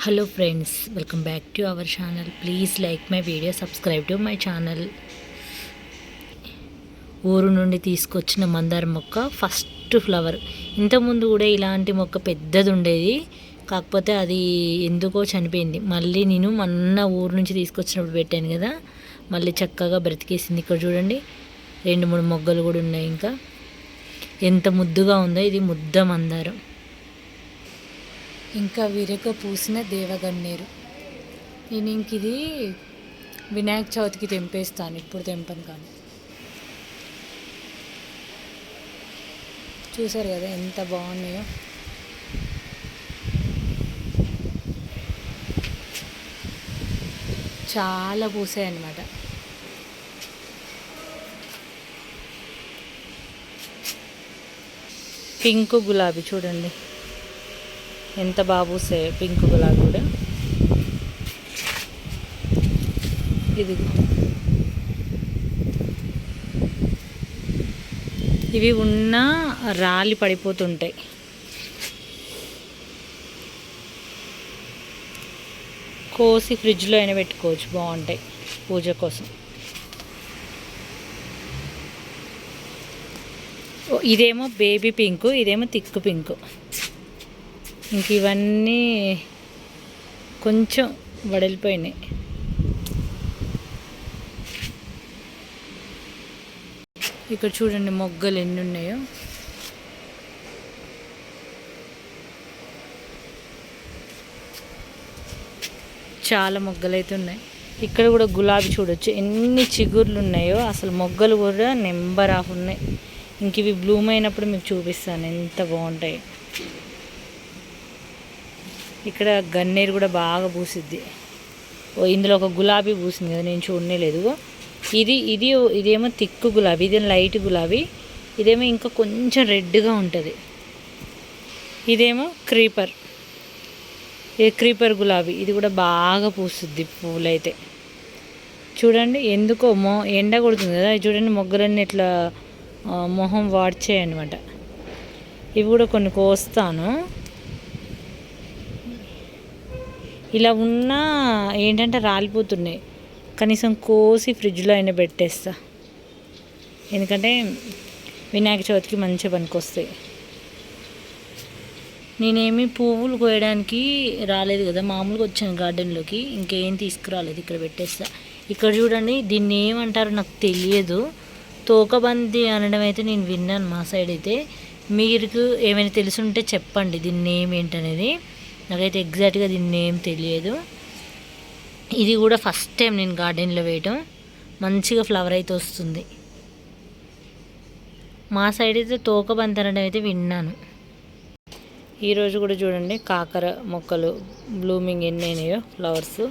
Hello friends, welcome back to our channel. Please like my video, subscribe to my channel. ఊరు నుండి తీసుకొచ్చిన మందార మొక్క ఫస్ట్ ఫ్లవర్. ఇంతకుముందు కూడా ఇలాంటి మొక్క పెద్దది ఉండేది, కాకపోతే అది ఎందుకో చనిపోయింది. మళ్ళీ నేను మొన్న ఊరు నుంచి తీసుకొచ్చినప్పుడు పెట్టాను కదా, మళ్ళీ చక్కగా బ్రతికేసింది. ఇక్కడ చూడండి, 2-3 మొగ్గలు కూడా ఉన్నాయి. ఇంకా ఎంత ముద్దుగా ఉందో. ఇది ముద్ద మందారం. ఇంకా విరగ పూసిన దేవగన్నేరు. నేను ఇంక ఇది వినాయక చవితికి తెంపేస్తాను, ఇప్పుడు తెంపను. కానీ చూసారు కదా ఎంత బాగున్నాయో. చాలా పూసాయి అన్నమాట. పింక్ గులాబీ చూడండి ఎంత బాగా పూసాయో. పింక్ గులాబీ కూడా ఇది. ఇవి ఉన్న రాలి పడిపోతుంటాయి. కోసి ఫ్రిడ్జ్లో అయినా పెట్టుకోవచ్చు, బాగుంటాయి పూజ కోసం. ఇదేమో బేబీ పింక్, ఇదేమో థిక్ పింక్. ఇంక ఇవన్నీ కొంచెం వడలిపోయినాయి. ఇక్కడ చూడండి మొగ్గలు ఎన్ని ఉన్నాయో. చాలా మొగ్గలు అయితే ఉన్నాయి. ఇక్కడ కూడా గులాబీ చూడొచ్చు ఎన్ని చిగుర్లు ఉన్నాయో. అసలు మొగ్గలు కూడా నెంబర్ ఆఫ్ ఉన్నాయి. ఇంక ఇవి బ్లూమ్ అయినప్పుడు మీకు చూపిస్తాను ఎంత బాగుంటాయి. ఇక్కడ గన్నేరు కూడా బాగా పూసిద్ది. ఇందులో ఒక గులాబీ పూసింది కదా, నేను చూడనే లేదు. ఇదేమో థిక్ గులాబీ, ఇదేమో లైట్ గులాబీ, ఇదేమో ఇంకా కొంచెం రెడ్గా ఉంటుంది. ఇదేమో క్రీపర్, ఇది క్రీపర్ గులాబీ. ఇది కూడా బాగా పూస్తుంది పూలైతే. చూడండి ఎందుకో ఎండ కొడుతుంది కదా, చూడండి మొగ్గలన్నీ ఇట్లా మొహం వాడ్చాయి అనమాట. ఇవి కూడా కొన్ని కోస్తాను. ఇలా ఉన్నా ఏంటంటే రాలిపోతున్నాయి. కనీసం కోసి ఫ్రిడ్జ్లో అయినా పెట్టేస్తా, ఎందుకంటే వినాయక చవితికి మంచిగా పనికొస్తాయి. నేనేమి పువ్వులు కోయడానికి రాలేదు కదా, మామూలుగా వచ్చాను గార్డెన్లోకి, ఇంకేం తీసుకురాలేదు. ఇక్కడ పెట్టేస్తా. ఇక్కడ చూడండి, దీన్ని ఏమంటారో నాకు తెలియదు. తోకబంది అనడం అయితే నేను విన్నాను మా సైడ్ అయితే. మీకు ఏమైనా తెలుసుంటే చెప్పండి దీని నేమ్ ఏంటనేది. నాకైతే ఎగ్జాక్ట్గా దీని నేమ్ తెలియదు. ఇది కూడా ఫస్ట్ టైం నేను గార్డెన్లో వేయటం. మంచిగా ఫ్లవర్ అయితే వస్తుంది. మా సైడ్ అయితే తోకబంతి అనడం అయితే విన్నాను. ఈరోజు కూడా చూడండి కాకర మొక్కలు బ్లూమింగ్ ఎన్ని అయినాయో ఫ్లవర్స్.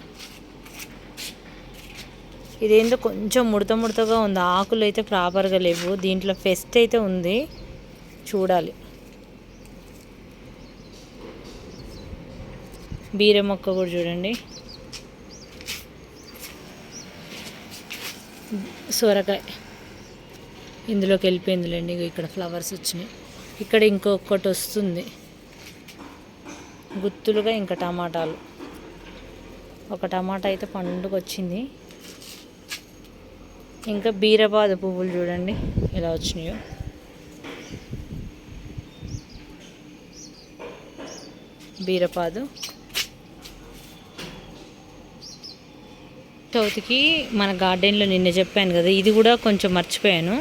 ఇదేందో కొంచెం ముడతగా ఉంది, ఆకులు అయితే ప్రాపర్గా లేవు. దీంట్లో ఫెస్ట్ అయితే ఉంది, చూడాలి. బీర మొక్క కూడా చూడండి, సొరకాయ ఇందులోకి వెళ్ళిపోయిందిలేండి. ఇక్కడ ఫ్లవర్స్ వచ్చినాయి. ఇక్కడ ఇంకొకటి వస్తుంది గుత్తులుగా. ఇంకా టమాటాలు, ఒక టమాటా అయితే పండుగ వచ్చింది. ఇంకా బీరపాదు పువ్వులు చూడండి ఎలా వచ్చినాయో. బీరపాదు చవితికి మన గార్డెన్లో నిన్న చెప్పాను కదా, ఇది కూడా కొంచెం మర్చిపోయాను.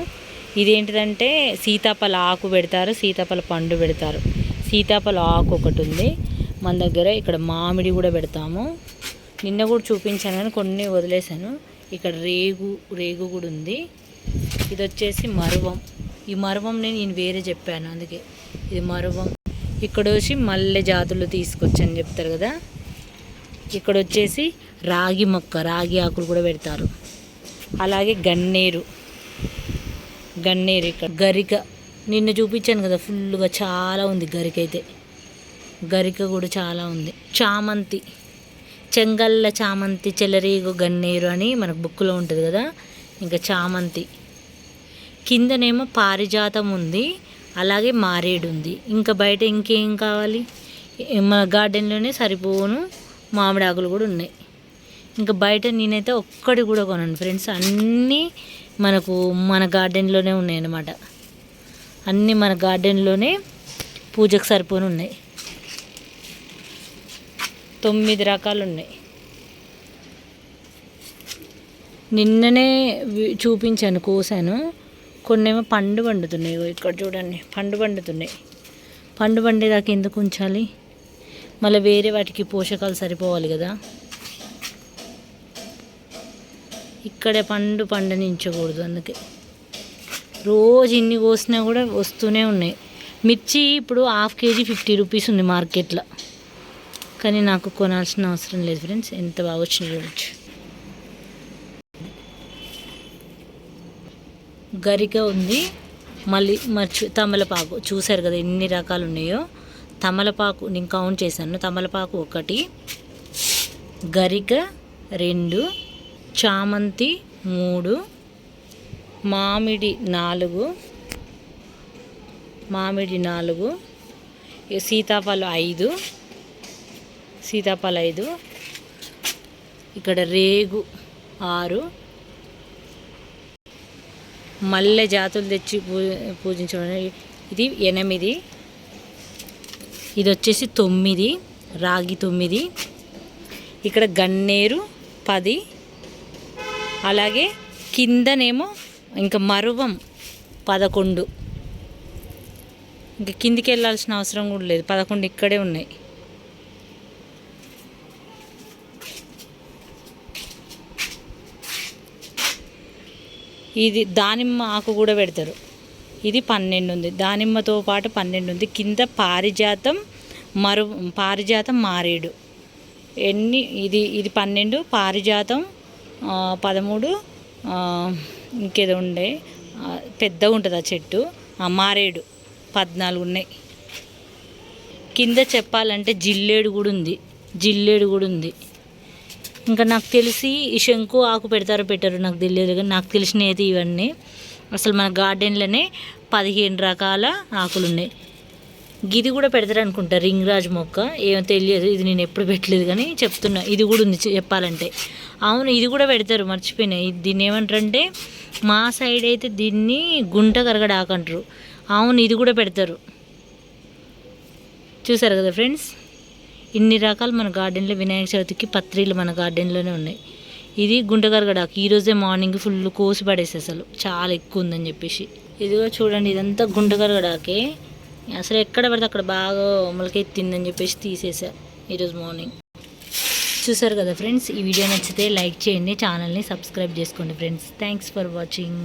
ఇదేంటిదంటే సీతాఫల ఆకు పెడతారు, సీతాఫల పండు పెడతారు. సీతాఫల ఆకు ఒకటి ఉంది మన దగ్గర. ఇక్కడ మామిడి కూడా పెడతాము. నిన్న కూడా చూపించాను కానీ కొన్ని వదిలేశాను. ఇక్కడ రేగు కూడా ఉంది. ఇది వచ్చేసి మరువం. ఈ మరువంని నేను వేరే చెప్పాను, అందుకే ఇది మరువం. ఇక్కడ వచ్చి మల్లె జాతులు తీసుకొచ్చని చెప్తారు కదా. ఇక్కడ వచ్చేసి రాగి మొక్క, రాగి ఆకులు కూడా పెడతారు. అలాగే గన్నేరు. ఇక్కడ గరిక నిన్న చూపించాను కదా, ఫుల్గా చాలా ఉంది గరిక అయితే. గరిక కూడా చాలా ఉంది. చామంతి, చెంగల్ల చామంతి, చెలరేగు గన్నేరు అని మనకు బుక్లో ఉంటుంది కదా. ఇంకా చామంతి కిందనేమో పారిజాతం ఉంది, అలాగే మారేడు ఉంది. ఇంకా బయట ఇంకేం కావాలి, మా గార్డెన్లోనే సరిపోను మామిడి ఆకులు కూడా ఉన్నాయి. ఇంకా బయట నేనైతే ఒక్కటి కూడా కొనను ఫ్రెండ్స్, అన్నీ మనకు మన గార్డెన్లోనే ఉన్నాయి అన్నమాట. అన్నీ మన గార్డెన్లోనే పూజకు సరిపోని ఉన్నాయి. 9 రకాలు ఉన్నాయి. నిన్ననే చూపించాను, కోసాను. కొన్నేమో పండు పండుతున్నాయి. ఇక్కడ చూడండి, పండు పండుతున్నాయి. పండు పండేదాకా ఎందుకు ఉంచాలి, మళ్ళీ వేరే వాటికి పోషకాలు సరిపోవాలి కదా. ఇక్కడే పండనించకూడదు, అందుకే రోజు ఇన్ని కోసినా కూడా వస్తూనే ఉన్నాయి. మిర్చి ఇప్పుడు 1/2 kg 50 రూపీస్ ఉంది మార్కెట్లో, కానీ నాకు కొనాల్సిన అవసరం లేదు ఫ్రెండ్స్. ఎంత బాగా వచ్చింది చూడొచ్చు. గరిక ఉంది, మళ్ళీ తమలపాకు చూసారు కదా ఎన్ని రకాలు ఉన్నాయో. తమలపాకు నేను కౌంట్ చేశాను. తమలపాకు 1, గరిక 2, చామంతి 3, మామిడి 4, సీతాఫలం 5, ఇక్కడ రేగు 6, మల్లె జాతులు తెచ్చి పూజించడం ఇది 8, ఇది వచ్చేసి 9, రాగి 9, ఇక్కడ గన్నేరు 10, అలాగే కిందనేమో ఇంకా మరువం 11. ఇంకా కిందికి వెళ్ళాల్సిన అవసరం కూడా లేదు, 11 ఇక్కడే ఉన్నాయి. ఇది దానిమ్మ ఆకు కూడా పెడతారు. ఇది 12 ఉంది, దానిమ్మతో పాటు 12 ఉంది. కింద పారిజాతం మారేడు ఇది 12, పారిజాతం 13, ఇంకేదో ఉండే పెద్దగా ఉంటుంది ఆ చెట్టు, మారేడు 14 ఉన్నాయి. కింద చెప్పాలంటే జిల్లేడు కూడా ఉంది. ఇంకా నాకు తెలిసి ఈ శంకు ఆకు పెట్టారో నాకు తెలియదు, కానీ నాకు తెలిసినవి అయితే ఇవన్నీ. అసలు మన గార్డెన్లోనే 15 రకాల ఆకులు ఉన్నాయి. గిది కూడా పెడతారు అనుకుంటా, రింగ్ రాజ్ మొక్క, ఏమో తెలియదు, ఇది నేను ఎప్పుడు పెట్టలేదు కానీ చెప్తున్నా. ఇది కూడా ఉంది చెప్పాలంటే. అవును, ఇది కూడా పెడతారు, మర్చిపోయినా. దీన్ని ఏమంటారంటే మా సైడ్ అయితే దీన్ని గుంట కరగడ ఆకు అంటారు. అవును, ఇది కూడా పెడతారు. చూసారు కదా ఫ్రెండ్స్, ఇన్ని రకాలు మన గార్డెన్లో వినాయక చవితికి పత్రిలు మన గార్డెన్లోనే ఉన్నాయి. ఇది గుంటగరగడాకు ఈరోజే మార్నింగ్ ఫుల్ కోసి పడేసి, అసలు చాలా ఎక్కువ ఉందని చెప్పేసి. ఇదిగో చూడండి, ఇదంతా గుంటగరగడాకే. అసలు ఎక్కడ పడితే అక్కడ బాగా మొలకెత్తిందని చెప్పేసి తీసేసా ఈరోజు మార్నింగ్. చూసారు కదా ఫ్రెండ్స్, ఈ వీడియో నచ్చితే లైక్ చేయండి, ఛానల్ని సబ్స్క్రైబ్ చేసుకోండి ఫ్రెండ్స్. Thanks for watching.